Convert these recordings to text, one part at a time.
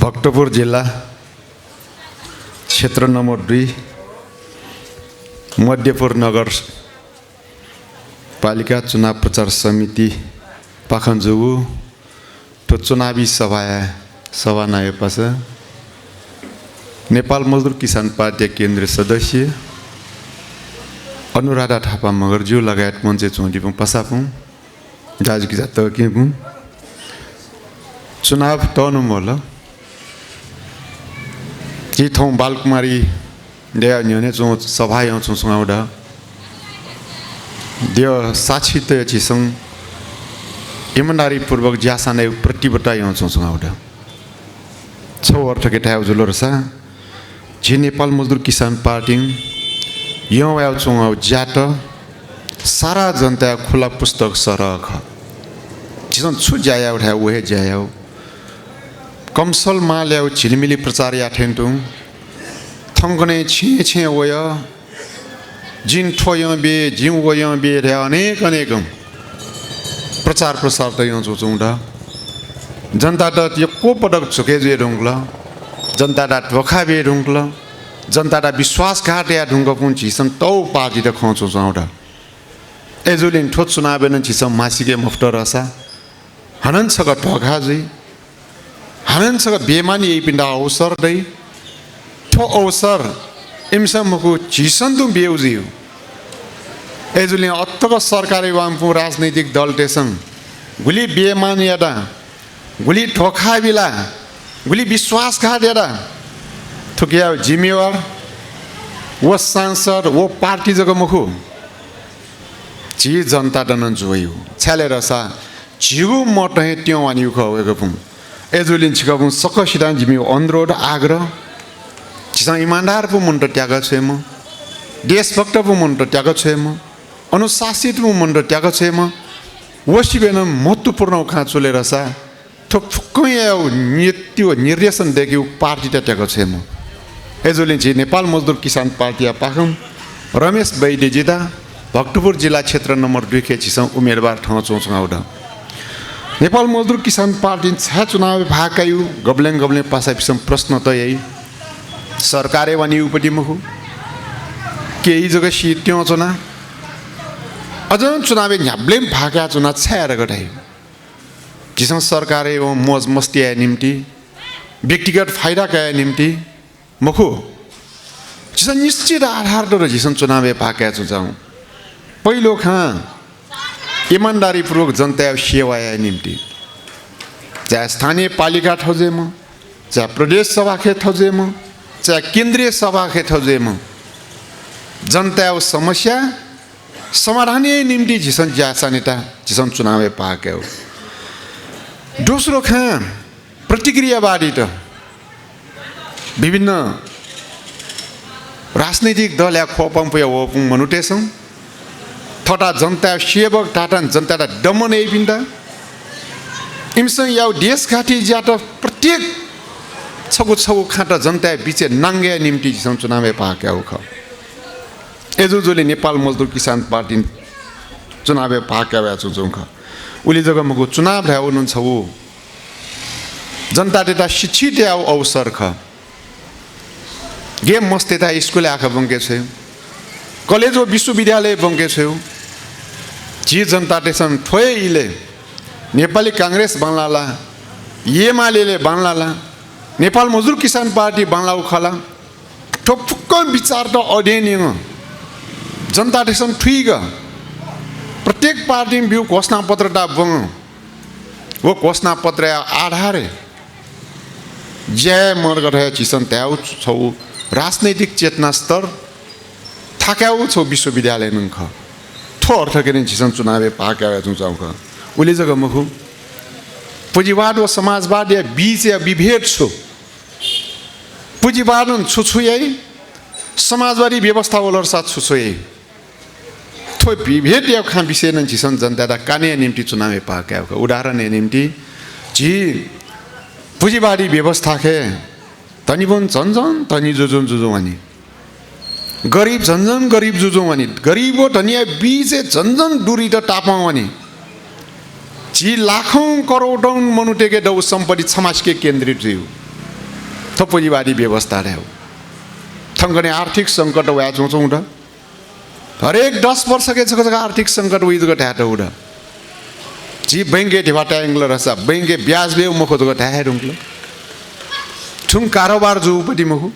भक्तपुर जिल्ला क्षेत्र नम्बर 2 मध्यपुर नगर पालिका चुनाव प्रचार समिति पाखनजुगु तो चुनावी सभा नआएपछि नेपाल मजदुर किसान पार्टी केन्द्रीय सदस्य अनुराधा थापा मगरज्यू लगायत मञ्चे चौँडीपुङ पसापुङ दाजुकी जात केपुङ चुनाव टर्नु मोल जी थौं बालकुमारी दया न्योने चौ सभा यौ चौ सुङाउडा देव साक्षी त छिसङ ईमानदारी पूर्वक ज्यासाने प्रतिबद्धता यौ चौ सुङाउडा छौ अर्थ के थाउ जुलो रसा जी नेपाल मजदुर किसान पार्टी यौ याउ चौ ज्याट सारा जनता खुला पुस्तक सरख जिसन छु जाया उठा वहे जाया कमसल माल्याउ झिलमिली प्रचार याठेन्टु थंगने छे वय जिन ठोय बे जिउ वय बे रे अनेक प्रचार प्रसार त यो चुचुङडा जनता त यो को पटक झुके जे ढुङ्गला जनता दा धोखा बे ढुङ्गला जनता दा विश्वासघात या ढुङ्ग पुन छिसन तौ पार्टी त खौचो चौडा एजुलिन ठोट चुनाव न छिसम मासिके मफ्टर रसा हननसक धोखा जै हननसक बेमानी यही पिंडा अवसर दै ठो अवसर इमसमको झिसन तुम बेउजियो एजुले अत्तक सरकारी वामपु राजनीतिक दल टेसन गुली बेमान यादा गुली धोखा बिला गुली विश्वासघात यादा थुकिया जिम्मेवार वो सांसद वो पार्टी जग मुखु जी जनता दन जोयो छले रसा जिगु मटहे त्यो अनि खवेको पुम एजुलिन छिकपुङ सकसिदान जिमि अनुरोध आग्रह जिसा ईमानदार पु मन त्याग छेम देशभक्त पु मन त्याग छेम अनुशासित पु मन त्याग छेम वसिबेन महत्त्वपूर्ण खाँचोले रसा थुक्कैयाउ नित्य निर्देशन देखिउ पार्टी त्याग छेम एजुलिन छि नेपाल मजदुर किसान पार्टी पाखम रमेश बैदेजिता भक्तपुर जिल्ला क्षेत्र नम्बर 2 के छिसं उम्मेदवार ठाउँ चौचौडा नेपाल मजदुर किसान पार्टी छ चुनाव भाकायु गब्लेङ पासा पिसम प्रश्न त यही सरकारे वनी उपति मुखु केही जग्गा सिट्यो चुना अझन चुनाव झ्याब्लेम भाका चुना छाएर गठाइ जिसम सरकारे ओ मौज मस्ती आए निम्ति व्यक्तिगत फाइदा का निम्ति मुखु जिसम निश्चित आधार दर जिसम चुनाव भाका चुजाउ पहिलो खाँ ईमानदारी पूर्वक जनता सेवा निम्ति चाहे स्थानीय पालिका ठौजेम चाहे प्रदेश सभा के ठौजेम चाहे केन्द्रीय सभा के ठौजेम जनता समस्या समाधान निम्ति झिसन ज्यासा नेता झिसन चुनाव पाके हो दोस्रो खाँ प्रतिक्रियावादी त विभिन्न राजनीतिक दल या खोपम या वपुङ मनुटेसौँ थटा जनता सेवक टाटा जनता दमन यही पिंदा इमसँग याउ देश घाटी ज्याट प्रत्येक छगु खाटा जनता बीच नाङ्गे निम्ति जिसम चुनाव पाक्या हो ख एजुजुले नेपाल मजदुर किसान पार्टी चुनाव पाक्या वा चुजौ ख उली जग्गा मको चुनाव भ्या हुनुहुन्छ उ जनता डेटा शिक्षित या अवसर ख गेम मस्तेता स्कुल आखा बंके छ कलेज व विश्वविद्यालय बंके छ जी जनता टेसन ठोए इले नेपाली कांग्रेस बांलाला एमाले बांलाला नेपाल मजदुर किसान पार्टी बांला उखला ठोक्क विचार त अध्ययन जनता टेसन ठुइग प्रत्येक पार्टी बिउ घोषणा पत्र दा बङ वो घोषणा पत्र आधारे जय मर्ग रहे चिसन त्याउ छौ राजनैतिक चेतना स्तर थाक्याउ छौ विश्वविद्यालय नख ठो अर्थ के झिसन चुनाव पाक्या चुचाउख उले जग्गा मुखु पुँजीवाद व समाजवाद या बीच या विभेद छु पुँजीवाद छुछु यही समाजवादी व्यवस्था ओलर साथ छुछु यही थो विभेद या खाँ विषय न झिसन जनता काने निम्ति चुनाव पाक्या उदाहरण निम्ति झी पुँजीवादी व्यवस्था खे तनी बन झन्झन तनी जुझुम अनि गरीब झन्झन गरीब जुझौँ अनि गरीब धनिया बीच झन्झन दूरी त टापाउँ अनि जी लाखौं करोडौं मनुटेके दौ सम्पत्ति समाज के केन्द्रित थियो पुँजीवादी व्यवस्था रह्यो थंगने आर्थिक संकट हुआ चौचौं ड हरेक 10 वर्ष के जगह आर्थिक संकट हुई जगह ठहर उड़ा जी बैंके ढिवा टैंगल रसा बैंके ब्याज बे मुख जगह ठहर उंगल ठुंग कारोबार जो उपटी मुखु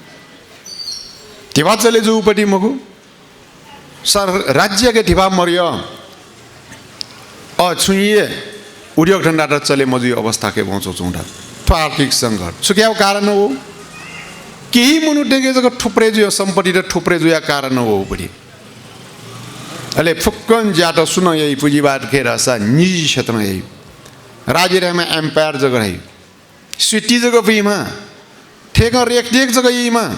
ढिवा चले जो उपटी मुखु सर राज्य के ढिवा मरियो छुइए उद्योग धंधा चले मजु अवस्था के पहुँचो चौंडा तो आर्थिक संकट सुक्या कारण हो केही मनुष्य के जगह ठुप्रे जो संपत्ति र ठुप्रे जो या कारण हो उपटी अले फुक्कन जाटो सुनो यही पुँजीवाद के रसा निजी क्षेत्र में यही राज्य रहे में एम्पायर जगह है स्वीटी जगह भी माँ ठेका रेख देख जगह यही माँ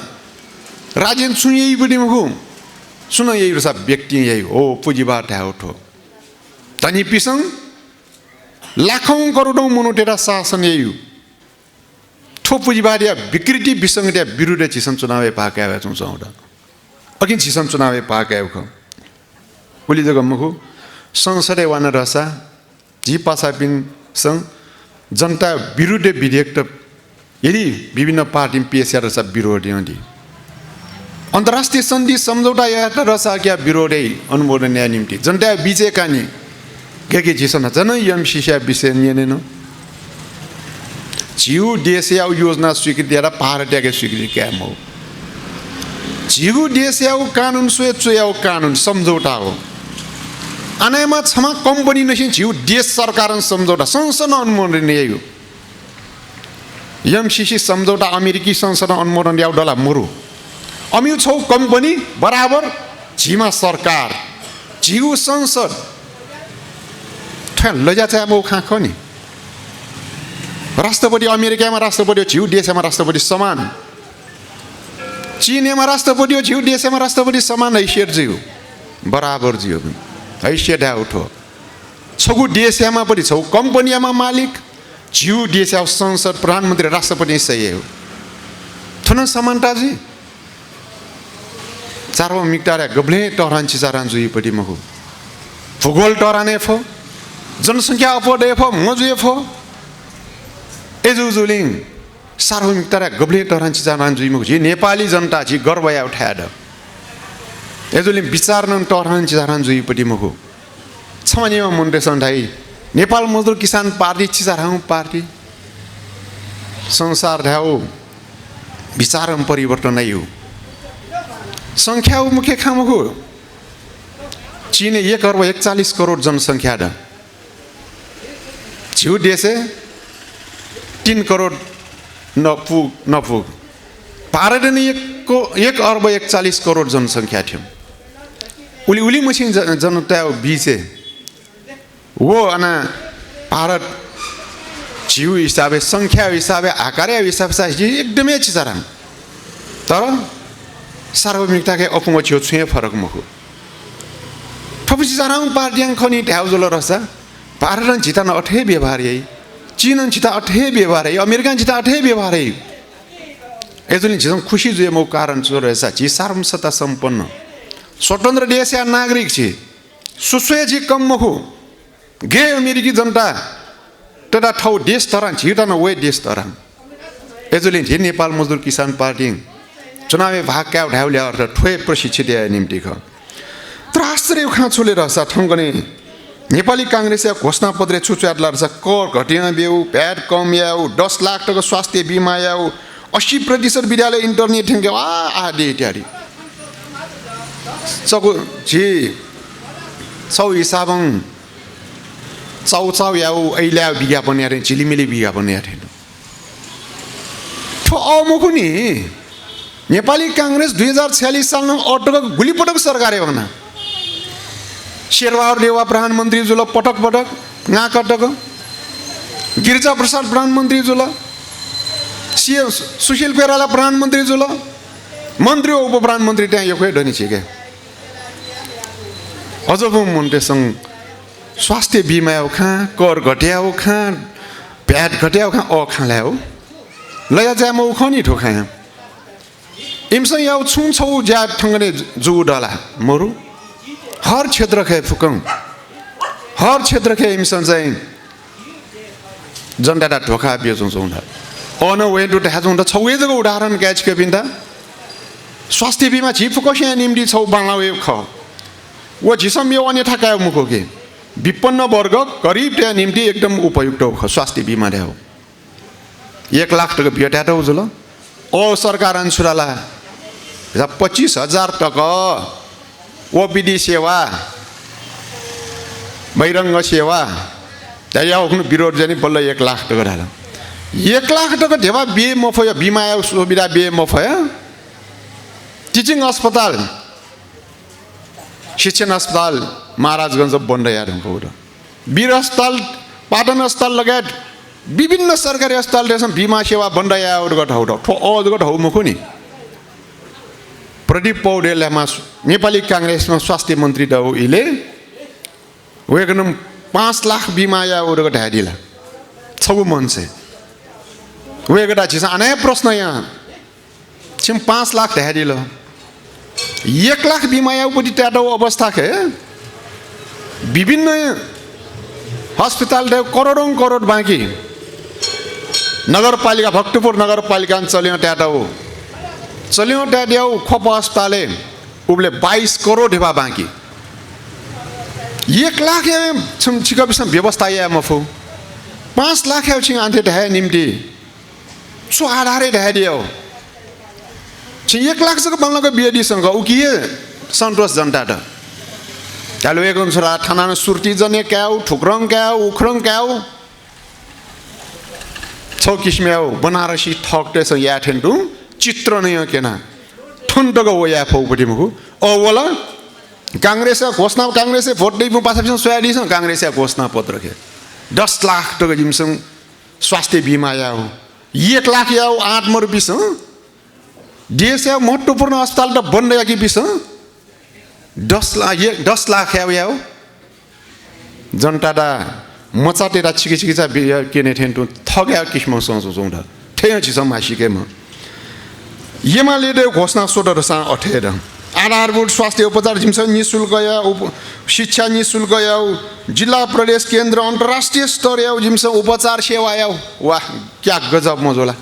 राज्य सुन यही बड़ी मुखु सुनो यही रसा व्यक्ति यही ओ पुँजीवाद है उठो तनी पिसंग लाखों करोड़ों मनुष्य शासन यही ठो पुँजीवाद या विकृति विसंग या विरुद्ध चिसन चुनाव पाके आवे तुम चाहूँगा अकिन चिसन चुनाव पाके आवे उली जगह मुखु संसदे वाना रसा जी पासापिन संग जनता विरुद्ध विधेयक त यदि विभिन्न पार्टी पेश रसा विरोधी होती अंतर्राष्ट्रीय संधि सम्झौता या त रसा क्या विरोधी अनुमोदन न्याय निम्ति जनता बीचे कानी के जिसन जन एमसीसी विषय नियन जीव देश या योजना स्वीकृति या भारतीय के स्वीकृति क्या हो जीव देश या कानून स्वेच्छा या कानून सम्झौता हो अनेमा क्षमा कंपनी नसिन जीव देश सरकार सम्झौता संसद अनुमोदन यही हो एमसीसी सम्झौता अमेरिकी संसद अनुमोदन या डला मुरु अमिउ छौ कंपनी बराबर झिमा सरकार जीव संसद लजा चाहिँ अब खा खो नि राष्ट्रपति अमेरिकामा राष्ट्रपति झिउ देशमा राष्ट्रपति समान चीनमा राष्ट्रपति झिउ देशमा राष्ट्रपति समान हैसियत जिउ बराबर जिउ हैसियत उठो छगु देशमा पनि छौ कम्पनीमा मालिक झिउ देश संसद प्रधानमन्त्री राष्ट्रपति सही हो थन समानता जी सार्वभौमिकता गब्ले टहरान्ची चारान जुइपट्टि मखु भूगोल टहराने फो जनसंख्या अपडे फो मजुए फो एजुजुलिङ सार्वभौमिकता गब्ले टहरान्ची चारान जुइमखु जी नेपाली जनता जी गर्व या उठाड एजुलिङ विचारन टहरान्ची चारान जुइपट्टि मखु छमनीमा मुन्डे सन्धाई नेपाल मजदुर किसान पार्टी चिसाराउ पार्टी संसार ढाउ विचारम परिवर्तन नै हो संख्या मुख्य खामुखु चीन 1 अर्ब 41 करोड जनसंख्या द झिउ देशे 3 करोड नपुग भारत ने 1 अर्ब 41 करोड जनसंख्या थियो उली मसिन जनता बीचे वो अना भारत झिउ हिसाबे संख्या हिसाबे आकार हिसाब से एकदमै चिसाराम तर सार्वभौमिकता के अपुंग छियो छुए फरक मुखु थपसी जाराउ पार्टीयां खनि ढ्याउजल रसा भारत जितान अठे व्यवहार यही चीन जिता अठे व्यवहार यही अमेरिका जिता अठे व्यवहार यही एजुलिन जितम खुशी जुए मो कारण जो रहेसा जी सार्वभौमता संपन्न स्वतन्त्र देश या नागरिक छी सुस्वे जी कम मुखु गे अमेरिकी जनता तदा ठौ देश तरान छिटा न वे देश तरान एजुलिन झि नेपाल मजदुर किसान पार्टी चुनावी भाग क्या ढाउले अर्थ ठोए प्रशिक्षित निम्ति ख तर आश्चर्य खाँचोले रहेछ ठङ्गने नेपाली कांग्रेस घोषणा पत्र छुच्चाट्ला रहेछ कर घटिया बेउ भ्याट कम याउ 10 लाख टका स्वास्थ्य बीमा याउ 80% विद्यालय इन्टरनेट ठेङ्गे आदि इत्यादि चगु जी चौ हिसाबङ चौ याउ ऐल्या विज्ञापन यारे झिलिमिली विज्ञापन यारे ठो अमुखु नि नेपाली कांग्रेस 2046 सालमा अटक गुलीपटक सरकार भना शेरबहादुर देउवा प्रधानमन्त्री जुल पटक पटक नाकटक गिरिजा प्रसाद प्रधानमन्त्री जुल सुशील कोइराला प्रधानमन्त्री जुल मन्त्री उप प्रधानमन्त्री त्यहाँ यो ढनी छिके अजब मन्टेसँग स्वास्थ्य बीमा खा कर घट्याउ खा भ्याट घट्याउ खा खाल्या हो लया जाम खनी ठोखाया इमसँग याउ छुङ छौ ज्या ठङ्गने जु डला मरु हर क्षेत्र खे फुकङ हर क्षेत्र खे इमसँग चाहिँ जनता ढोका बेचौँ अन वे टू हैज उन्टा छौए जगह उदाहरण कैच के बिंदा स्वास्थ्य बीमा झिप कसे निम्ति छौ बांग्ला ख वो झिसम यो अन्य थाका मुखो के विपन्न वर्ग करीब त्या निम्ति एकदम उपयुक्त हो स्वास्थ्य बीमा रे हो 1 लाख टका भेटा त उजल ओ सरकार अनुसारला 25,000 टका ओपीडी सेवा बहिरंग सेवा त्या विरोध जाने बल्ल 1 लाख टका डाला 1 लाख टका देवा बे मफय बीमा सुविधा बे मफय टीचिंग अस्पताल शिक्षण अस्पताल महाराजगंज बन्द यार वीर अस्पताल पाटन अस्पताल लगायत विभिन्न सरकारी अस्पताल बीमा सेवा बन्द यार ठाउँ मुखो नि प्रदीप पौडेलमा नेपाली कांग्रेसमा स्वास्थ्य मन्त्री त इले वेगनम 5 लाख बीमा या उरको ढाडीला छौ मान्छे वेगडा छिस अने प्रश्न यहाँ छिम 5 लाख ढाडीला 1 लाख बीमा या उपति टाटो अवस्था के विभिन्न अस्पताल दे करोडौं करोड बाँकी नगरपालिका भक्तपुर नगरपालिका चल्यो ट्याड्याउ खोप अस्पताले उबले 22 करोड हेबा बाँकी 1 लाख छम चिकित्सा व्यवस्था या मफु 5 लाख छिङ आन्थे ढाए निम्ति सो आधारे ढाए दियो छि 1 लाख सको बंगलाको बिएडी सँग उकिए सन्तोष जनता त चालु एक अनुसार थाना सुर्ती जने क्याउ ठुक्रङ क्याउ उखरङ क्याउ छौ किस्म्याउ बनारसी ठक्टे छ या ठेन्टु चित्र नै केना ठुन्टको ओ या फौपटी मुखु ओ वला कांग्रेस घोषणा कांग्रेस भोट दे पाछा सोयाडी छ कांग्रेस घोषणा पत्र के 10 लाख टका जिमसँग स्वास्थ्य बीमा याउ 1 लाख याउ 8 मर बिस देश या महत्त्वपूर्ण अस्पताल त बन्द या कि बिस 10 लाख याउ जनता दा मचाटेरा चिकित्सा केने ठेन्टु थग्या किस्म सोचौं ठेय छि समासिके म एमाले घोषणा सोडरसा अठेर आधारभूत स्वास्थ्य उपचार जिम्स निःशुल्क या शिक्षा निःशुल्क या जिल्ला प्रदेश केन्द्र अन्तर्राष्ट्रिय स्तर या जिम्स उपचार सेवा या वाह क्या गजब मजोला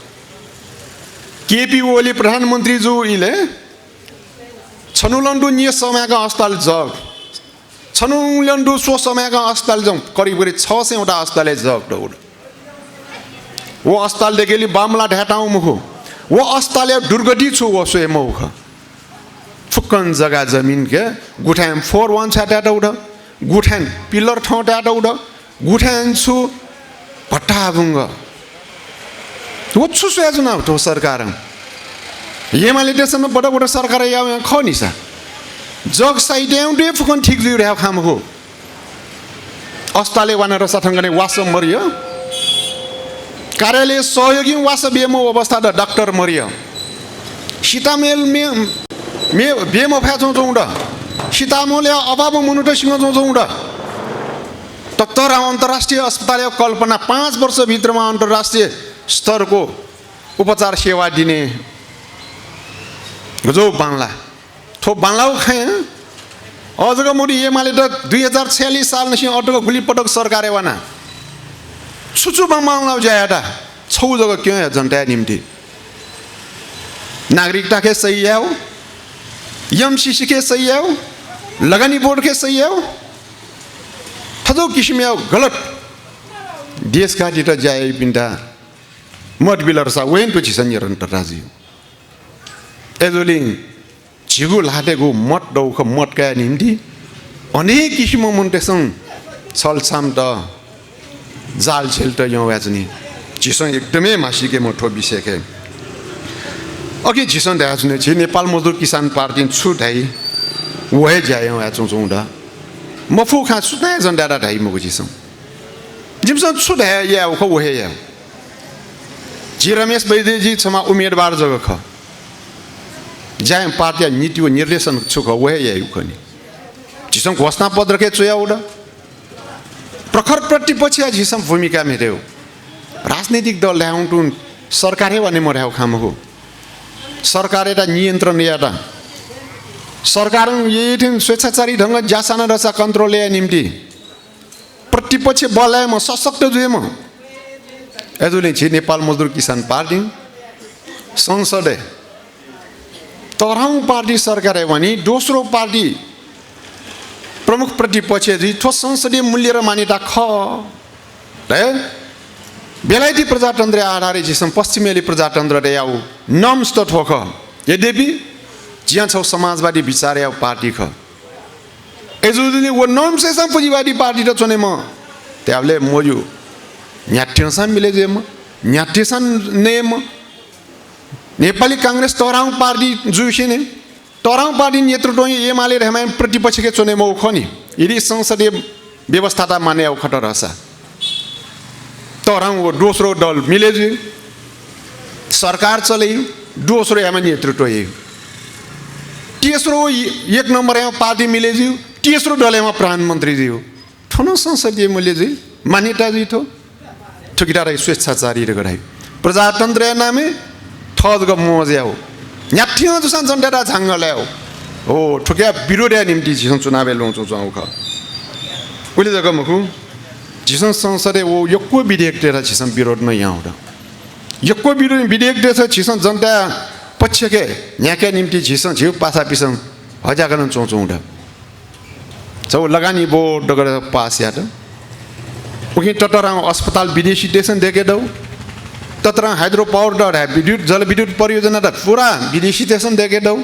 केपी ओली प्रधानमन्त्री जो इले छनुलन्डु नि समयका अस्पताल जग छनुलन्डु सो समयका अस्पताल जं करिब 600 वटा अस्पताल जग दौड वो अस्पताल देखेली बामला ढाटाउ मुखो वो अस्पताल दुर्गति छु वो सोे मौख फुक्कन जग्गा जमिन के गुठान 41 छाटा उड गुठान पिलर ठाउँ टाटा उड गुठान छु भट्टाभुङ्ग वो छु सोजना तो सरकार एमाले देशमा बडा बडा सरकार या खनिसा जग साइड एउटे फुक्कन ठीक जुइ रह्या खामको अस्पताल वानेर सथंगने वास मरियो कार्यालय सहयोगी वास बेमो अवस्था द डाक्टर मरियो सीतामेल मे बेमो फ्याचौं चौड सीतामोले अभाव मुनुट सिंह चौड तर अन्तर्राष्ट्रिय अस्पताल कल्पना 5 वर्ष भित्रमा अन्तर्राष्ट्रिय स्तरको उपचार सेवा दिने जो बांग्ला थो बांग्ला खाए अझको मोदी एमाले त 2046 साल नसी अटको गुली पटक सरकार वाना छुचु बांग्ला जायाटा छौ जगह क्यों है जनता निम्ति नागरिकता के सही है एमसीसी के सही है लगानी बोर्ड के सही है थजो किसिम गलत देश का दिटा जाए बिंदा मत बिलर सा वेन पछि संयरन्तर राजी एजोलिङ झिगु लाटेको मत दौख मटका निम्ति अनेक किसिम मुन्टेसङ छलछाम त जाल छेल त यहाँ वाजनी झिसङ एकदमै मासिके म ठोबिसेके अघि झिसङ ध्या छुने छि नेपाल मजदुर किसान पार्टी छु ढाइ वहे जाय वाचौं चौडा मफु खा सुता जन डाडा ढाइ मगु झिसङ जिमसँग छु ढाय या उख वहे या जी रमेश वैद्यजी छमा उम्मेदवार जग ख जाय पार्टी नीति व निर्देशन छु ख वहे या उखनी झिसङ घोषणा पत्र के चुया उडा प्रखर प्रतिपक्ष झिसम भूमिका मेर्यो राजनीतिक दल ल्याउटुन सरकारै भने मर्याउ खामको सरकार एउटा नियन्त्रण याटा सरकार यही स्वेच्छाचारी ढंग जासाना रसा कन्ट्रोल या निम्ति प्रतिपक्ष बलय म सशक्त जुए म एजुले छि नेपाल मजदुर किसान पार्टी संसदे तराउ पार्टी सरकार है भने दोस्रो पार्टी प्रमुख प्रतिपक्ष जी ठो संसदीय मूल्य र मान्यता ख बेलायती प्रजातन्त्र आधारित जिसम पश्चिमेली प्रजातन्त्र रे आउ नम्स त ठोक यद्यपि जिया छौ समाजवादी विचार या पार्टी ख एजुले वो नम्स से पुँजीवादी पार्टी त चुने म त्याबले मोजु न्याट्यसन मिले जे म न्याट्यसन नेम नेपाली कांग्रेस तराउ पार्टी जुसिने तराउ पार्टी नेतृत्व एमाले रहमा प्रतिपक्ष के चुने म खनि यदि संसदीय व्यवस्था त माने औ खटर हसा तराउ दोस्रो दल मिले जे सरकार चले दोस्रो एमा नेतृत्व हे तेस्रो एक नम्बर एमा पार्टी मिले जे तेस्रो दल एमा प्रधानमन्त्री जी हो ठुलो संसदीय मूल्य जी मान्यता जी थो ठुकिरा स्वेच्छाचारी रे गराइ प्रजातन्त्र नामे थज ग मोजे हो न्याठियो जुसान जनता झांगले हो ठुकिया विरोध निम्ति जिसन चुनाव लौचो जाउ ख उले जग मखु जिसन संसदे वो यक्को विधेयक तेरा जिसन विरोध न यहाँ हो यक्को विधेयक तेरा जिसन जनता पक्ष के न्याके निम्ति जिसन जिउ पासा पिसन हजा गर्न चौचौ उडा सब लगानी बोर्ड गरेर पास या त उही तटराङ अस्पताल विदेशी देशन देखे दौ तटराङ हाइड्रो पावर डर है विद्युत जलविद्युत परियोजना त पूरा विदेशी देशन देखे दौ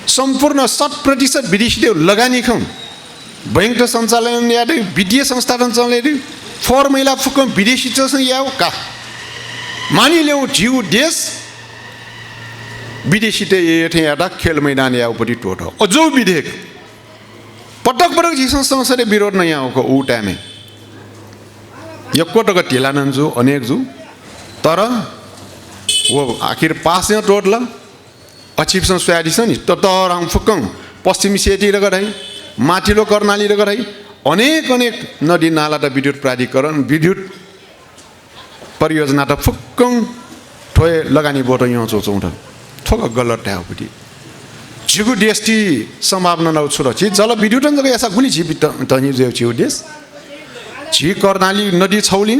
सम्पूर्ण 60% विदेशी देव लगानी खौ बैंक सञ्चालन या वित्तीय संस्थान चले फोर महिला फुकम विदेशी देशन या का मानि ल्याउ जिउ देश विदेशी ते एथे या खेल मैदान या उपरि टोट अझौ विधेयक पटक पटक जिसन संसदीय विरोध न यहाँ हो ऊ टाइम यक्को टक ढिला नन्जु अनेक जु तर वो आखिर पास यहाँ टोटल अचिप्सन स्वादी छ नि तराउ फुक्कङ पश्चिमी सेती र गराइ माथिल्लो कर्णाली र गराइ अनेक अनेक नदी नाला र विद्युत प्राधिकरण विद्युत परियोजना त फुक्कङ ठोए लगानी बोट यहाँ चोचौँ त ठोक गलत ट्याउपट्टि जिगु देशटी संभावना नौ सुरक्षित जलविद्युत जग ऐसा गुली जीवित तनी जे छिउ देश जी कर्णाली नदी छौलिङ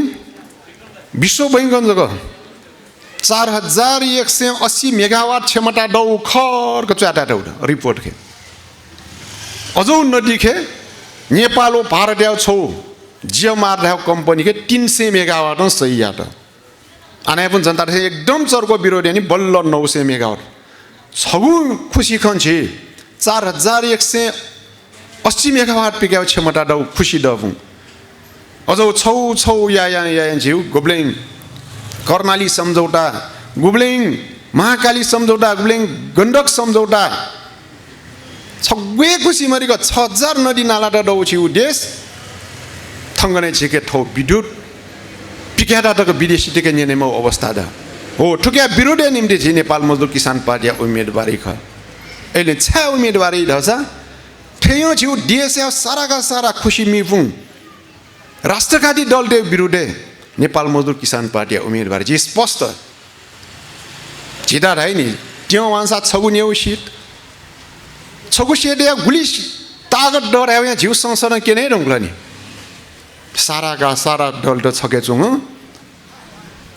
विश्व बैंक जग 4180 मेगावाट क्षमता दौ खर को चाटा दौ रिपोर्ट के अझौ नदी के नेपालो भारत याउ छौ जियो मार याउ कंपनी के 300 मेगावाट सही यात आने पनि जनता एकदम चर्को विरोध नि बल्ल 900 मेगावाट छगु खुशी खन्छ 4180 मेगावाट पिक्याउ क्षमता दौ खुशी दबु अझौ छौ या जिउ गोब्लेङ कर्णाली सम्झौता गुब्लेङ महाकाली सम्झौता गुब्लेङ गण्डक सम्झौता छग्वे खुशी मरिको 6000 नदी नाला दौ छिउ देश थंगने छिके ठौ विद्युत पिक्यादा तक विदेशी टिके नेनेम अवस्था दा हो ठुक्या विरोध निम्ति जी नेपाल मजदुर किसान पार्टी उम्मेदवारी ख अहिले छ उम्मेदवारी धसा ठेयो छिउ देश सारा का सारा खुशी मिफुङ राष्ट्रवादी दल दे विरुद्धे नेपाल मजदुर किसान पार्टी उम्मेदवार जी स्पष्ट जिदा है नि त्यो वांसा छगु नेउ सीट छगु सीट या गुली तागत डर है यहाँ जिउ संसद के नै रंगला नि सारा का सारा दल त छके छु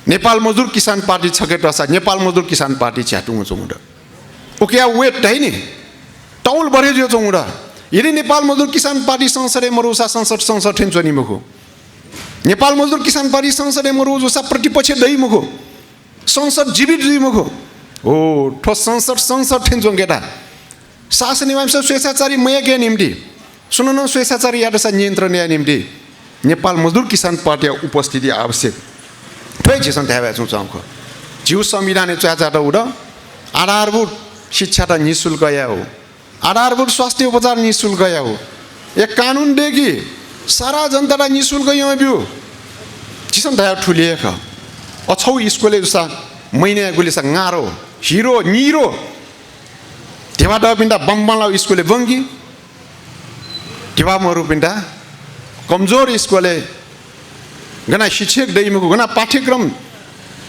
नेपाल मजदुर किसान पार्टी छके टसा नेपाल मजदुर किसान पार्टी च्याटु छु ओके वेट है नि टौल बढे जो छु यदि नेपाल मजदुर किसान पार्टी संसदीय मरुसा संसद ठेन्चो नि मुखो नेपाल मजदुर किसान पार्टी संसदीय मरुसा प्रतिपक्ष दै मुखो संसद जीवित दै मुखो ओ ठो संसद ठेन्चो गेटा शासन नियम स्वेच्छाचारी मय के निम्ति सुनन स्वेच्छाचारी यादसा नियन्त्रण या निम्ति नेपाल मजदुर किसान पार्टी उपस्थिति आवश्यक थै जिसन थाहा छु चाउको जिउ संविधान चाचा उड आधारभूत शिक्षा त निशुल्क या हो आधारभूत स्वास्थ्य उपचार निशुल्क या हो एक कानुन देखि सारा जनता निशुल्क यहाँ बिउ जिसन थाहा ठुलिए ख अछौ स्कुलले जसा महिना गुलिसा गारो हिरो निरो देवा डबिन्दा बम्बला स्कुलले बंगी देवा मरु पिन्दा कमजोर स्कुलले गना शिक्षक दैमुको गना पाठ्यक्रम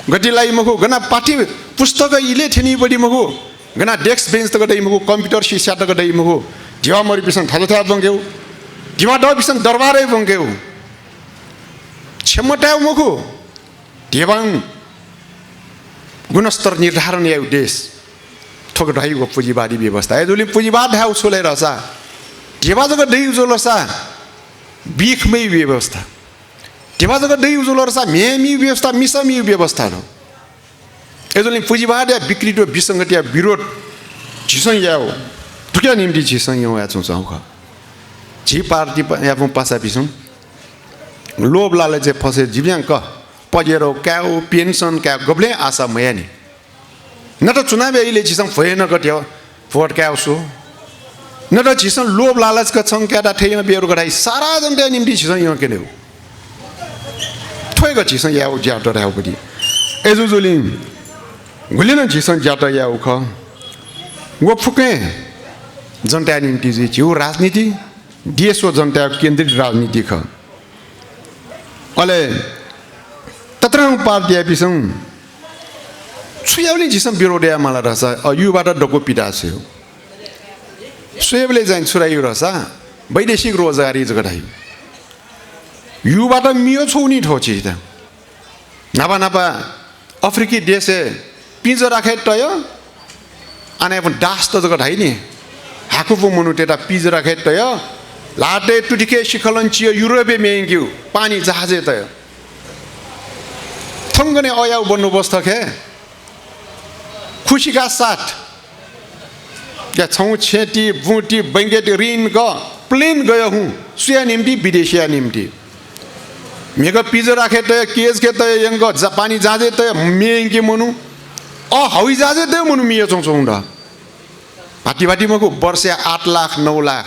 गतिलाई मको गना पाठ्य पुस्तक इले थेनी बडी मको गना डेस्क बेन्च तक दैमुको कम्प्युटर शिक्षा तक दैमुको देवा मरु पिसन थाहा बंग्यौ देवा डबिसन दरबारै बंग्यौ क्षमता मको देवाङ गुणस्तर निर्धारण या उद्देश्य थोक ढाइको पुँजीवादी व्यवस्था एजुली पुँजीवाद है उसोले रसा देवा जगह दही उजोल रसा बीखमै व्यवस्था देवा जगह दही उजोल रसा मेमी व्यवस्था मिसमी व्यवस्था हो एजुली पुँजीवाद या विकृति विसङ्गति या विरोध झिसङ या हो ठुक्या निम्ति झिसङ या या चुचाउ ख झी पार्टी या पासा पिसङ लोभ लाले चाहिँ फसे जिब्याङ क पजेरो क्याउ पेन्सन क्या गब्ले आशा मया नि न त चुनाव अहिले झिसङ भएन कट्यो भोट क्याउसो न त झिसङ लोभ लालचका छन् क्याटा ठेमा बेरो गराई सारा जनता निम्ति झिसङ यो के हो थोइको झिसङ या ज्याटो राउपटी एजुजुली गुलिन झिसङ ज्याटो या उख वो फुके जनता निम्ति चाहिँ जिउ राजनीति देशको जनता केन्द्रित राजनीति ख अले तत्रङ पार्टी पिसङ सुयाउली झिसङ विरोधी मलाई रहेछ युबाट डको पिटा छ सुयाबले चाहिँ छुराइयो रहेछ वैदेशिक रोजगारी जगडाइ युबाट मियो छौनी ठोची त नापा नापा अफ्रिकी देश पिंजर राखे तय आने दास त जगडाइ नि हाकुपु मनुटेटा पिंजर राखे तय लाटे टुटिके शिखलञ्चियो युरोपे मेङ्ग्यु पानी जहाजे तय थङ्गने अयाउ बन्दोबस्त खे खुसीका साथ या छौ छेटी बुटी बैंगेट ऋण ग प्लेन गयो हूँ सुया निम्ति विदेशिया निम्ति मेघ पिज राखे तय केस के तय यंग पानी जाजे तय मेङ्गे मनु हवाई जहाजे तय मनु मियो चौचौंडा भाटी भाटी मको वर्ष 8 लाख 9 लाख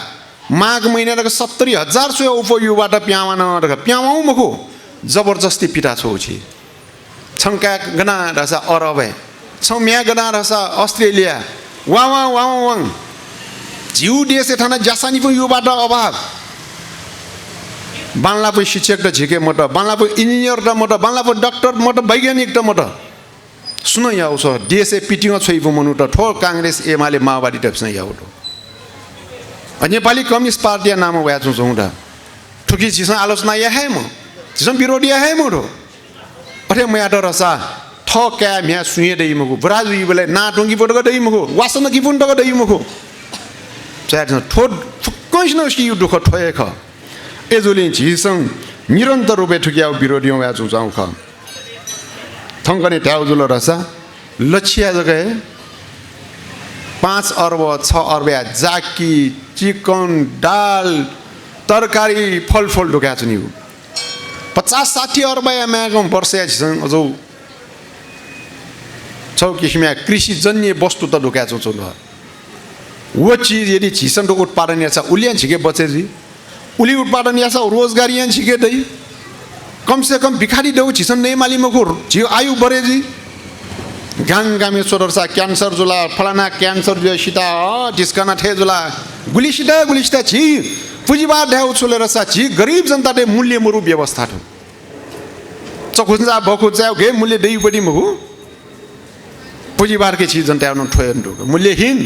माघ महिना 70,000 सो उपयुबाट प्यावान प्यावाउ मको जबरजस्ती पिटा छोछि छङ्का गना रसा अरब छौ म्या गना रसा अस्ट्रेलिया वा वा वा वा जिउ देश थाना जासानी पो युबाट अभाव बांला पो शिक्षक त झिके मट बांला पो इन्जिनियर त मट बांला पो डाक्टर मट वैज्ञानिक त मट सुन याउ छ देशे पिटिङ छै पो मनु त ठो कांग्रेस एमाले माओवादी टप्स याउ त नेपाली कम्युनिस्ट पार्टी नाम वया चुचौडा ठुकी छिस आलोचना या है म छिस विरोधी है म रो अरे म याट रसा ठक्या म्या सुये दई मको बराजु इबले ना टोंगी पटक दई मको वासन कि पुन टक दई मको चाट ठोड फुक्कैन सी दुख ठोए ख एजुली झिसङ निरन्तर रूपे ठुक्या विरोधी वया चुचाउ ख थङ्गने ट्याउ जुल रसा लक्ष्य जगह 5 अर्ब 6 अर्ब जाकी चिकन दाल तरकारी फलफल ढुका छु नि 50-60 अर्ब म्यागम वर्ष झिसङ अझौ छौ किसिमका कृषिजन्य वस्तु त ढुका छु ल वो चीज यदि झिसङ उत्पादन या छ उलियान छिके बचेजी उली उत्पादन या छ रोजगारी यान छिके दई कम से कम भिखारी दउ झिसङ नै माली मको जिउ आयु बढेजी गांगामे सोरसा क्यान्सर जुला फलाना क्यान्सर जो सीता डिस्काना थे जुला गुलिसिता छि पुँजीवाद ढ्याउ छोलेर सा छि गरीब जनताले मूल्य मरु व्यवस्था ठो चखुन्जा बखुन्जा गे मूल्य देई बडी मगु पुँजीवाद के छि जनता न ठोयन दो मूल्यहीन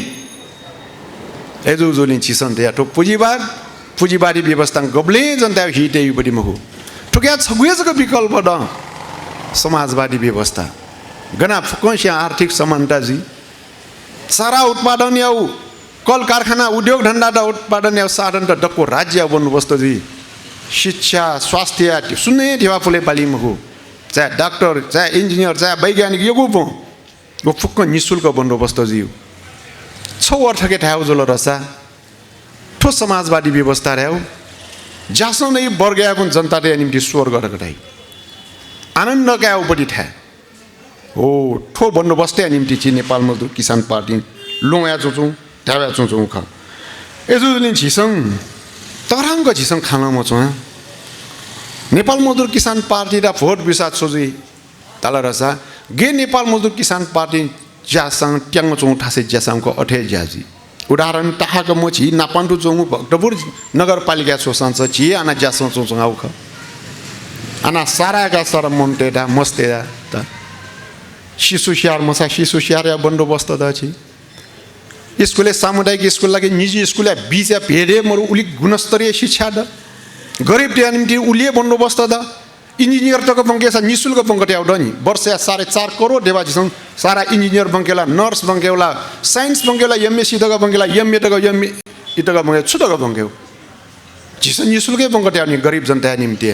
एजु जोलिन छिसन दया ठो पुँजीवादी व्यवस्था गबले जनता हिटे बडी मगु ठोक्या छगुएजको विकल्प द समाजवादी व्यवस्था गना फुकौसिया आर्थिक समानता जी सारा उत्पादन या कल कारखाना उद्योग धंधा द उत्पादन या साधन त डको राज्य बन्दोबस्त जी शिक्षा स्वास्थ्य सुन्ने देवा फुले पाली मगु चाहे डाक्टर चाहे इंजीनियर चाहे वैज्ञानिक यो गो फुक्क निशुल्क बन्दोबस्त जी 6 वर्ष के ठाउ जुल रसा ठो समाजवादी व्यवस्था रह्यो जासो नै वर्गयाको जनताले निम्ति स्वर्ग गराई आनन्द क्या उपटी ठा हो ठो बन्दोबस्तै निम्ति चाहिँ नेपाल मजदुर किसान पार्टी लोया चुचौँ ढाबा चुचौँ ख एजुलिन झिसङ तरङ्ग झिसङ खान म छु नेपाल मजदुर किसान पार्टी र भोट विसाद सोजी ताला रसा गे नेपाल मजदुर किसान पार्टी ज्यासँग ट्याङ चौँ ठासे ज्यासँको अठे ज्याजी उदाहरण ताहाको म छि नापाण्डु चौँ भक्तपुर नगरपालिका सोसान्छ छि आना ज्यासँग चौँ आउ ख आना साराका सर मन्टेडा मस्तेडा त शिशु स्याहार मसा शिशु स्याहार या बन्दोबस्त द छि स्कुले सामुदायिक स्कुल लागि निजी स्कुल या बीच या भेडे मरु उली गुणस्तरीय शिक्षा द गरिब टिया निम्ति उलिए बन्दोबस्त द इंजीनियर तक बंकेसा निशुल्क बंकटे आवडनी वर्ष 4.5 करोड़ देवा जिसन सारा इंजीनियर बंकेला नर्स बंकेला साइंस बंकेला एमएससी तक बंकेला एमए तक एमए इतक बंके छु तक बंकेउ जिसन निशुल्कै बंकटे आवनी गरीब जनता निम्ति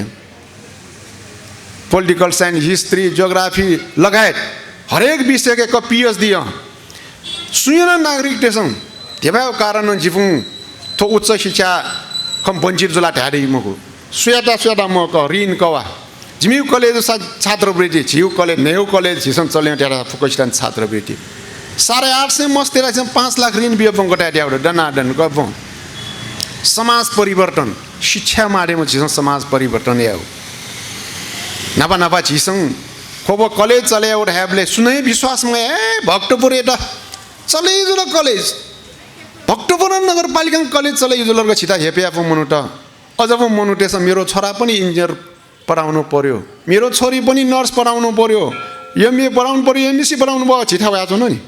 पोलिटिकल साइंस हिस्ट्री जियोग्राफी लगायत हरेक विषय के पीएचडी सुयन नागरिक देशं देवा कारण जिफुं तो उच्च शिक्षा कम वंचित जुला ढाडी मको सुयादा मको ऋण कवा जिमिउ कॉलेज छात्रवृत्ति झिउ कॉलेज नेउ कॉलेज झिसन चले टेरा फोकस्टान छात्रवृत्ति 850 मस्त तेरा 5 लाख ऋण बियो बंकटा ड्याउड दनादन गबो समाज परिवर्तन शिक्षा माडेमा झिसन समाज परिवर्तन याउ नापा झिसन खोबो कॉलेज चले उठ हेबले सुनै विश्वासमा ए भक्तपुर एटा चले जुल कॉलेज भक्तपुर नगरपालिका कॉलेज चले जुलको छिता हेपिया पो मनुटा अझ पो मनुटेस मेरो छोरा पनि इन्जिनियर पढाउनु पर्यो मेरो छोरी पनि नर्स पढाउनु पर्यो एमए पढाउनु पर्यो एमएससी पढाउनु भयो छिटा भएछ नि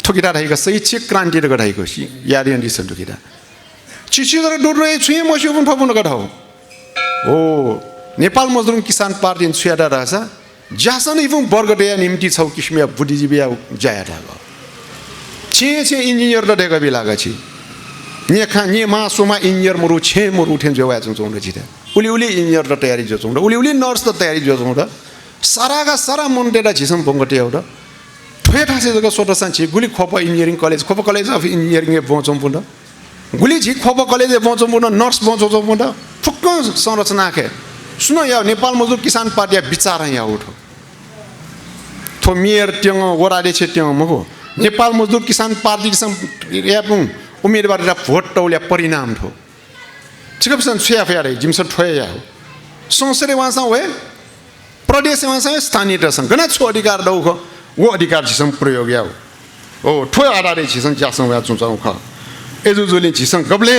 ठोकिटा रहेको शैक्षिक क्रान्ति गठाएको याद दिसन ठोकिटा चिची तर डुरे छुए मस्यु पनि ठपुन गठाउ हो नेपाल मजदुर किसान पार्टी छुयाडा रहेछ जासन इफुङ बर्गटया निम्ति छौ किसिमया बुद्धिजीवी जायाडा छे इन्जिनियर त डेगा बिलागा छि नेखा नेमा सोमा इन्जिनियर मरु छे मरु उठेन जोया चौं छिटा उली इन्जिनियर त तयारी जो चौं उली नर्स त तयारी जो चौं सारागा सारा मनटेटा झिसम बंगटे एउटा ठोए ठासे जगा सोटसान छि गुली खोप इन्जिनियरिङ कलेज खोप कलेज अफ इन्जिनियरिङ ए बोचौं पुन गुली झि खोप कलेज ए बोचौं पुन नर्स बोचौं पुन फुक्क संरचना के सुन या नेपाल मजदुर किसान पार्टी विचार या उठो थो मेयर ट्यङ वराडे छे ट्यङ मको नेपाल मजदुर किसान पार्टी सम यापुङ उम्मेदवार भोट टौल्या परिणाम थो छिकपसन छुया फेरे जिमस ठोय या संसदीय वासा वे प्रदेश वासा स्थानीय तसं गना छु अधिकार दौ खो वो अधिकार जिसम प्रयोग या ओ ठोय आधारे जिसम जासं वा चुचाउ ख एजुजुली जिसम गबले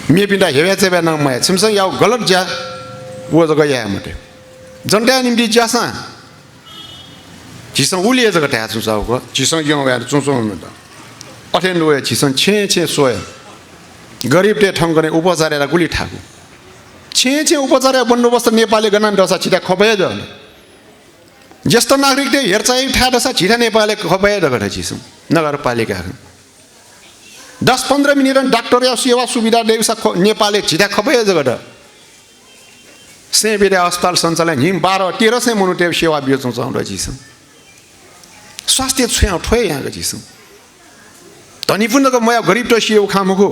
मे बिना हेव्याचे बना म छिमसं या गलत जा वो जग या मते जनता निम्ति जासा जिसं उलिए जग त्या चुचाउ ख जिसं यङ वा चुचाउ न त अथेन लोए जिसं छे सोय गरीब ते ठंग गर्ने उपचारेर गुली ठाकु छे उपचार बन्दोबस्त नेपाली गणन दशा छिटा खपय ज ज्येष्ठ नागरिक ते हेरचाह ठा दशा छिटा नेपालले खपय ज गठ छिसु नगरपालिका 10-15 मिनेट डाक्टर या सेवा सुविधा देउसा नेपालले छिटा खपय ज गठ सेबेरे अस्पताल सञ्चालन हिम 12-1300 मनुटे सेवा बियोचौ चौ छिसु स्वास्थ्य छ्या ठोय यहाँ छिसु तनी पनि त म गरीब त सियो खामुको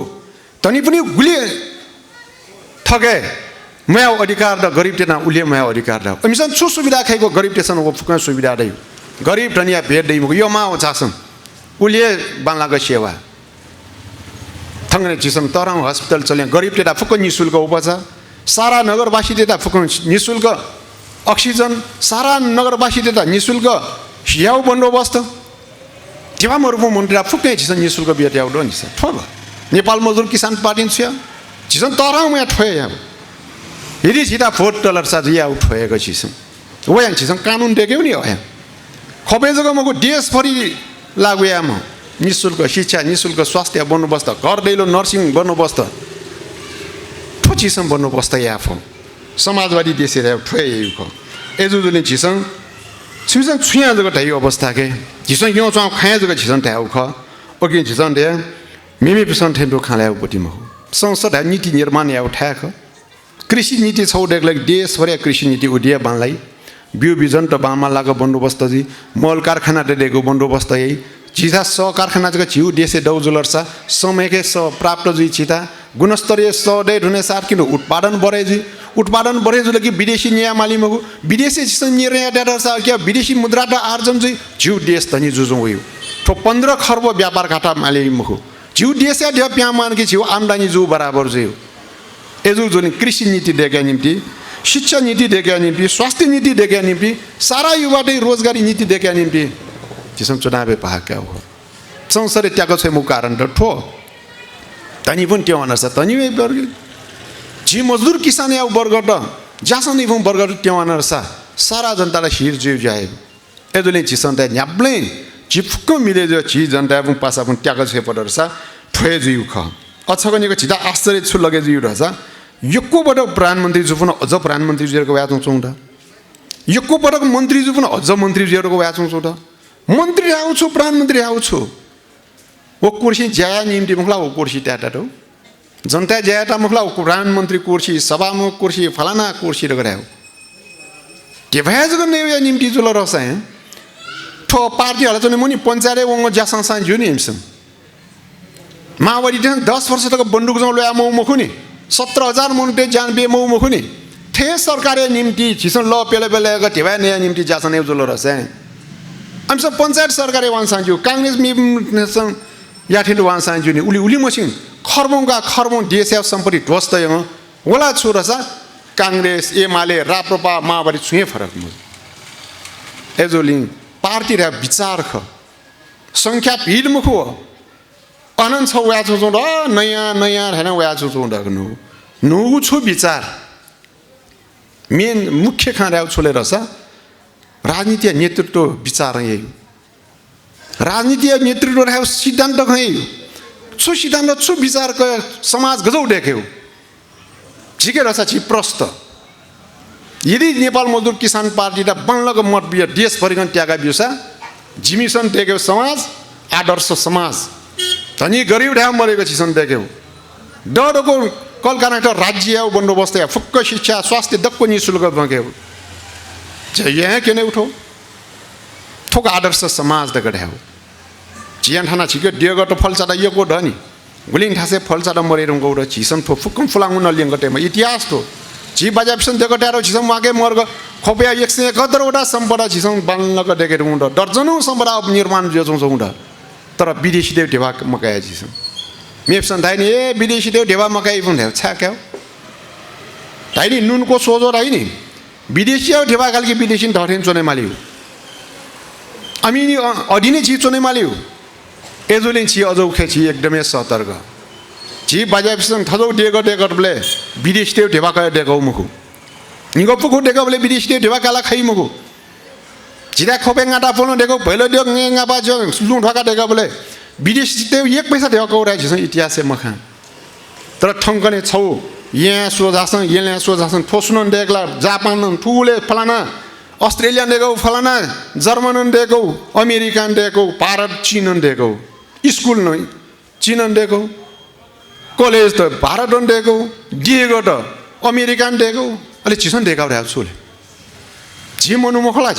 तनी पनि गुली ठगे मया अधिकार द गरीब तेना उले मया अधिकार द अमिसन छु सुविधा खाइको गरीब तेसन वो फुका सुविधा दै गरीब तनिया भेट दै यो मा चासम उले बांलाको सेवा थंगने जिसम तरङ अस्पताल चले गरीब तेता फुक निशुल्क उपचार सारा नगरवासी तेता फुक निशुल्क अक्सिजन सारा नगरवासी तेता निशुल्क हियाउ बन्दोबस्त जेवा मरुपु मन्त्रीला फुक्ने जिसन निशुल्क बिया उडो नि छ ठोब नेपाल मजदुर किसान पार्टी छ जिसन तरङ म ठोय या यदि छिटा भोट डलर सा जिया उठोएको छिसम वयान छिसम कानुन देख्यौ नि हो खपे जग्गा मको देश भरि लागु या म निशुल्क शिक्षा निशुल्क स्वास्थ्य बन्दोबस्त घर दैलो नर्सिङ बन्दोबस्त ठोचिसम बन्दोबस्त या फो समाजवादी देशले ठोयको एजुजुले छिसम छिसम छुया जग्गा ढाइ अवस्था के जिसन यो चाउ खाया जग्गा छिसन ढाउ ख ओके जिसन दे मिमी पिसन थेन्दो खाल्या उपति म संसद नीति निर्माण या उठाख कृषि नीति छौडेक लागि देश भरि कृषि नीति उडिया बानलाई बिउ बिजन त बामा लाग बन्दोबस्त जी मल कारखाना देको बन्दोबस्त यही चिता स कारखाना जग छिउ देशे दौजुलरसा समयके स प्राप्त जी चिता गुणस्तरीय स दे धुने साथ किन उत्पादन बढे जुल कि विदेशी नियामाली मगु विदेशी निर्णय डाटा सा के विदेशी मुद्रा त आर्जन जी छिउ देश तनी जुजु होयो तो 15 खर्ब व्यापार घाटा माले मगु छिउ देश या ढ्या प्यामान कि छिउ आम्दानी जु बराबर जिउ एजु जुन कृषि नीति देख्या निम्ति शिक्षा नीति देख्या निम्ति स्वास्थ्य नीति देख्या निम्ति सारा युवाले रोजगारी नीति देख्या निम्ति जिसम चुनाव पाका हो संसदले त्याको छ मु कारण त ठो तनी पनि त्यो अनुसार तनी वर्ग जी मजदुर किसान या वर्ग त जासन इफम वर्ग त्यो अनुसार सारा जनतालाई हिर जिउ जाए एदुले जिसन त न्याब्ले जिफुक मिले जो जी जनता पनि पासा पनि त्याको छ पदरसा ठोए जिउ ख अछगनीको छिटा आश्चर्य छु लगे जिउ रहछ यक्को पटक प्रधानमन्त्री जो पनि अझ प्रधानमन्त्रीजीहरूको व्याचौँ चौँडा यक्को पटक मन्त्रीजी पनि अझ मन्त्रीजीहरूको व्याचौँ चौँडा मन्त्री आउँछु प्रधानमन्त्री आउँछु वो कुर्सी ज्याया निम्ति मुखला वो कुर्सी ट्याटा हो जनता ज्याटा मुखला वो प्रधानमन्त्री कुर्सी सभामुख कुर्सी फलाना कुर्सी गरायो के भए गर्ने या निम्ति जुल रसा है ठो पार्टीहरु चाहिँ मुनि पञ्चायत वंग ज्यासँग सान जु नि हिमसम माओवादी 10 वर्ष तक बन्दुक जौ ल्या मौ मुखुनी 17,000 मुन्टे जान बे मौ मुखुनी थे सरकारले निम्ति छिसन ल पेले पेले गति भए ने निम्ति ज्यासन ने जुल रसा है हम सब पंचायत सरकारले वान सान जु कांग्रेस मिसन याठिन वान सान जु नि उली मसिन खर्बौंगा खर्बौं देश सम्पत्ति ध्वस्त यङ होला छोरसा कांग्रेस एमाले राप्रपा माओवादी छुए फरक मु एजोलिङ पार्टी रा विचार ख संख्या भीड मुखो अनन्त छ व्या छु र नयाँ हैन व्या छु डगनु नु छु विचार मेन मुख्य खाराउ छोले रसा राजनीतिक नेतृत्व विचार यही राजनीतिक नेतृत्व रह्यो सिद्धान्त खै छु सिद्धान्त छु विचार क समाज गजौ देख्यो ठिकै रहेछ छि प्रस्त यदि नेपाल मजदुर किसान पार्टी र बन्लको मत बियो देशभरिकन त्यागा बियोसा जिमिसन देख्यो समाज आदर्श समाज धनी गरिब ढ्याउ मरेको छिसन देख्यो डरको कलकारखाना राज्य बन्दोबस्त फुक्क शिक्षा स्वास्थ्य दक्को निशुल्क बग्यो यहाँ के नै उठो थोक आदर्श समाज द गढ्याउ जियान ठाना छिके डेगट फलचाडा यको ढनी गुलिङ ठासे फलचाडा मरेरङ गौर छिसन फुक्कम फुलाङ नलिङ गटेमा इतिहास तो जी बजापसन देगटारो छिसन मागे मर्ग खोपया 171 वटा सम्पदा छिसन बाल्नक देखेर उण्ड दर्जनौं सम्पदा निर्माण जोजौं उण्ड तर विदेशी देव ढेवा मकाया छिसन मेपसन धाइनी ए विदेशी देव ढेवा मकाइ पनि छ छाक्याउ धाइनी नुनको सोजो धाइनी विदेशी ढेवा खालकी विदेशी धरेन चोने मालिउ अमिनी अडिने छि चोने मालिउ एजोलिङ छि अजौ खेछि एकदमै सतर्क छि बजापसन थजौ डेगटले विदेशी देव ढेवा का डेगौ मुखु निगपुखु डेगबले विदेशी देव ढेवा काला खाइ मुखु जिरा खोपेङाटा पोल्न डेगौ भैलो देग ngेङा बाजो सुलुङ ढका डेगबले विदेशी देव 1 पैसा देगौ राइ छ इतिहासै मखा तर ठंकने छौ यहाँ सोजासन यहाँ सोजासन फोसुन डेगला जापान ठुले फलाना अस्ट्रेलिया डेगौ फलाना जर्मन डेगौ अमेरिकन डेगौ भारत चीन डेगौ स्कूल नै चीन डेगौ कॉलेज त भारत डेगौ दिएगो त अमेरिकन डेगौ अलि चिसन डेगौ रा छुले जी मनु मखला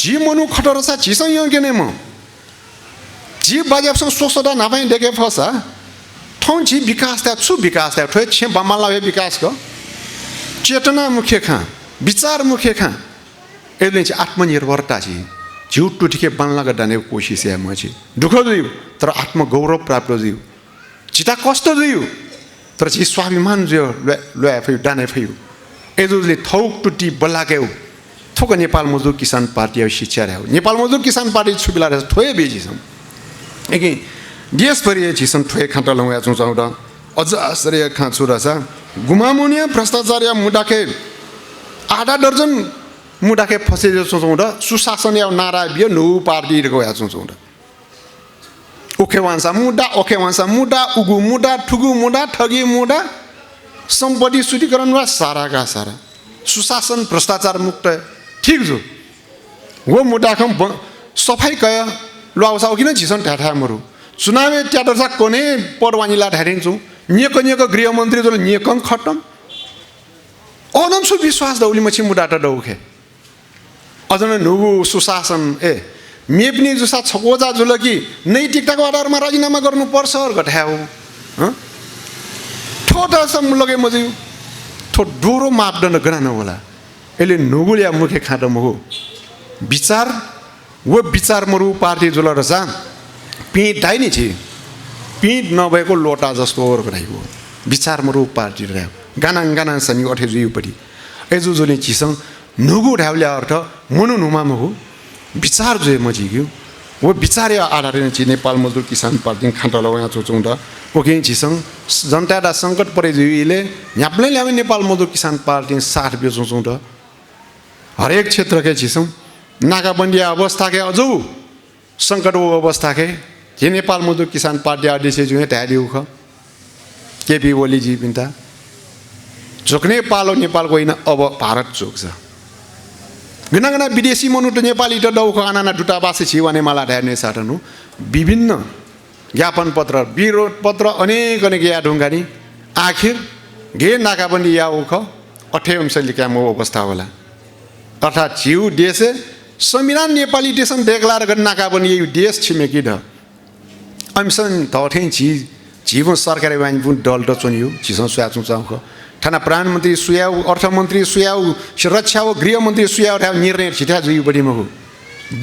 जी मनु खटरसा चिसन यो के नै म जी बाजापसन सोसदा नभए डेगे फसा ठौं जी विकास त छु विकास त ठोय छे बमाला विकास को चेतना मुख्य खा विचार मुख्य खा एले चाहिँ आत्मनिर्भरता छि झुट टुटिके बन्ला गडाने कोशिश है मछि दुख दियो तर आत्मगौरव प्राप्त दियो चिता कष्ट दियो तर चाहिँ स्वाभिमान जो ल्या फयो डाने फयो एजुले थौक टुटी बलाकेउ थोक नेपाल मजदुर किसान पार्टी शिक्षा रह्यो नेपाल मजदुर किसान पार्टी छुबिला रह्यो थोय बेजिसम एकी देश भरि छिसन थोय खाटा लंगा चौचाउडा अझ आश्चर्य खाँचु रसा गुमामुनिया भ्रष्टाचार मुडाके आधा दर्जन मुडाके फसे चौचाउडा सुशासन या नारा बियो नु पार्टी को या चौचाउडा ओके वान्सा मुडा उगु मुडा ठुगु मुडा ठगी मुडा सम्पत्ति शुद्धिकरण वा सारा का सारा सुशासन भ्रष्टाचार मुक्त ठीक जो वो मुडा खम सफाई कया लवासा किन झिसन ठाठा मरु चुनावे ट्याटर सा कोने परवानीला ढारिन्छु नियक गृह मन्त्री जो नियकं खटम अनन्सु विश्वास दौली मछि मुडा त दौखे अझन नुगु सुशासन मेपनी जुसा छकोजा जुलकी नैतिकताको आधारमा राजीनामा गर्नुपर्छ गठाउ ठोटा सम लगे मजु ठो डोरो मापदण्ड गरान होला एले नुगुलिया मुखे खाटो मगु विचार वो विचार मरु पार्टी जुल रसा पीठ धाइनी छि पीठ नभएको लोटा जस्तो ओर गराइको विचार मरु पार्टी रह्यो गाना सनी अठे जुयु पडी एजु जुने छिसं नुगु ढाउल्या अर्थ मनु नुमा मगु विचार जो मजिग्यो वो विचार आधार छि नेपाल मजदुर किसान पार्टी खाटा लगाया चौचौंडा ओके छिसं जनता संकट परे जुइले याप्ले ल्यामे नेपाल मजदुर किसान पार्टी 60 बियो चौचौंडा हरेक क्षेत्र के छिसं नाकाबन्दी अवस्था के अझौ संकट अवस्था के जे नेपाल मजदुर किसान पार्टी अध्यक्ष जुए ट्याडिउ ख केपी ओली जी पिन्ता झोक्ने पालो नेपालको होइन अब भारत झोक्छ गना विदेशी मनुष्य नेपाली त डौको आना दूतावास छिवाने माला ढार्ने साटनु विभिन्न ज्ञापन पत्र विरोध पत्र अनेक या ढुङ्गानी आखिर घे नाकाबन्दी या उख अठेवंशले क्या मो अवस्था होला अर्थात् छिउ देश संविधान नेपाली देशन डेक्लार गर्न नाकाबन्दी यो देश छिमेकी ढ अमिसन थठे जीवन सरकारी बानी पुन डल ड चोनियो छिसन सुयाचु चाउख थाना प्रधानमन्त्री सुयाउ अर्थमन्त्री सुयाउ रक्षा व गृहमन्त्री सुयाउ ठाउँ निर्णय छिटा जुयु बढी मगु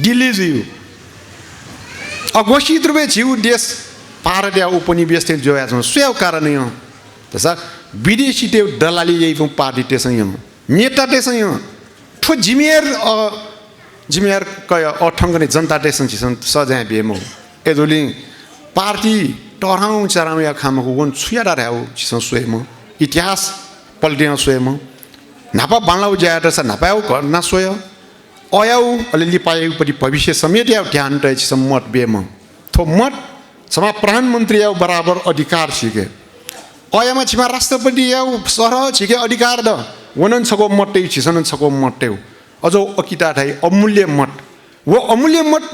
दिल्ली जुयु अघोषित रूपे छिउ देश पारद्या उपनिवेश थे जोया छ सुयाउ कारण यो तसा विदेशी ते दलाली यही पु पार्टी तेसन यो नेता तेसन यो ठो जिमेर कय अठंगने जनता तेसन छिसन सजाय बेमो एजोली पार्टी टराउ चराउ या खामको वन छुया राउ छिसन सुयम इतिहास पल्टिया सुयम नापा बांलाउ जाया छ नापाउ गर्न सोय अयाउ अलिलि पायउ परि भविष्य समेत या ध्यान त छिसन मत बेम थो मत समा प्रधानमन्त्री या बराबर अधिकार छिके अयामा छिमा राष्ट्रपति या सर छिके अधिकार द वनन छको मत छिसन छको मत अझ अकिता थाई अमूल्य मत वो अमूल्य मत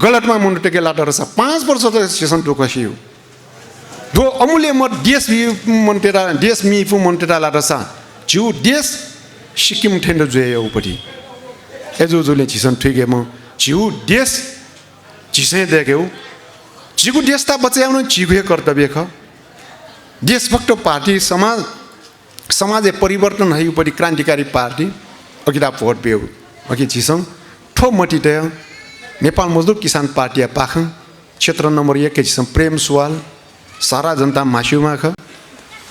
गलतमा मन टेकेला डरस 5 वर्ष त सेसन टोकसियो दो अमूल्य मत देश भी मनटेरा देश मी फु मनटेरा लाडसा जु देश सिक्किम ठेन्ड जुए उपटी एजो जुले छिसन ठिके म जु देश छिसे देख्यौ जिगु देश ता बचाउन जिगु कर्तव्य ख देशभक्त पार्टी समाज परिवर्तन है उपटी क्रान्तिकारी पार्टी अगिला भोट बेउ अघि छिसन ठो मटिते नेपाल मजदुर किसान पार्टी पाखङ क्षेत्र नम्बर 1 के छिसन प्रेम सुवाल सारा जनता मास्युमा ख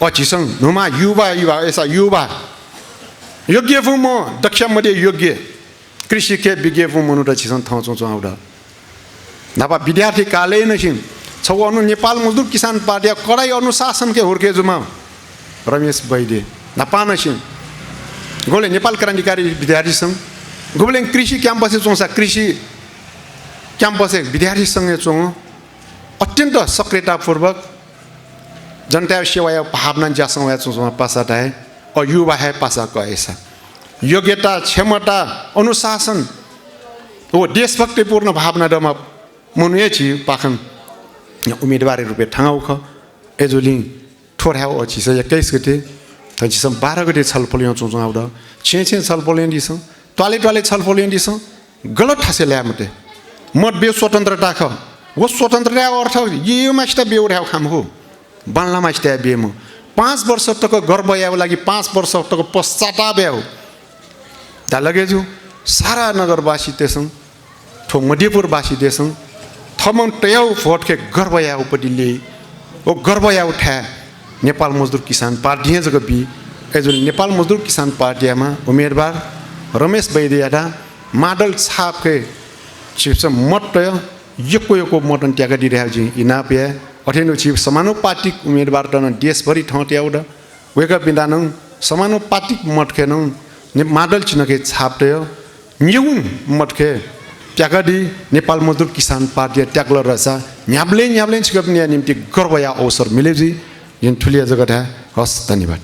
अछिसङ नुमा युवा ऐसा युवा योग्य फु म दक्ष मध्ये योग्य कृषि के विज्ञ फु मनु र छिसङ थाउ चौ आउडा नापा विद्यार्थी कालै नसिम छौ अनु नेपाल मजदुर किसान पार्टी कडाई अनुशासन के हुर्के जुमा रमेश बैदे नापा नसिम गोले नेपाल क्रान्तिकारी विद्यार्थी संघ गोले कृषि क्याम्पस चौसा कृषि क्याम्पस विद्यार्थी संघ चौ अत्यन्त सक्रियतापूर्वक जनता सेवा भावना जासँग चौमा पासा है और युवा है पासा का ऐसा योग्यता क्षमता अनुशासन वो देशभक्तिपूर्ण भावना डमा मनुए छि पाखन उम्मेदवार रूपे ठाउँ ख एजोली ठोर्याउ अछि से 21 गते तछि सम 12 गते छलफल यहाँ चौचौ आउड छे छलफल यहाँ दिस टले छलफल यहाँ दिस गलत ठासे ल्या मते मत बे स्वतन्त्रता ख वो स्वतन्त्रता अर्थ यो मास्ता बेउराउ खाम हो बांला मास्ता बेम 5 वर्ष तक गर्व याउ लागि 5 वर्ष तक पश्चाताप याउ ता लगेजु सारा नगरवासी तेसं ठो मध्यपुर वासी देसं थमन तयाउ भोट के गर्व याउ पटिले ओ गर्व याउ ठा नेपाल मजदुर किसान पार्टी जग बी एजु नेपाल मजदुर किसान पार्टीमा उम्मेदवार रमेश बैदेयाडा माडल छाप के चिप्स मत यको मतन त्यागा दिरहेको जी इनापे अठेनो चिप समानुपातिक उम्मेदवार त देशभरि ठाउँ त्याउड वेका बिदान समानुपातिक मटखेन माडल चिनके छाप्यो न्युन मटखे त्यागादी नेपाल मजदुर किसान पार्टी त्याग्ल रहेछ न्याब्ले छिकप्ने निम्ति गर्व या अवसर मिलेजी यन ठुलिया जगत है हस् धन्यवाद।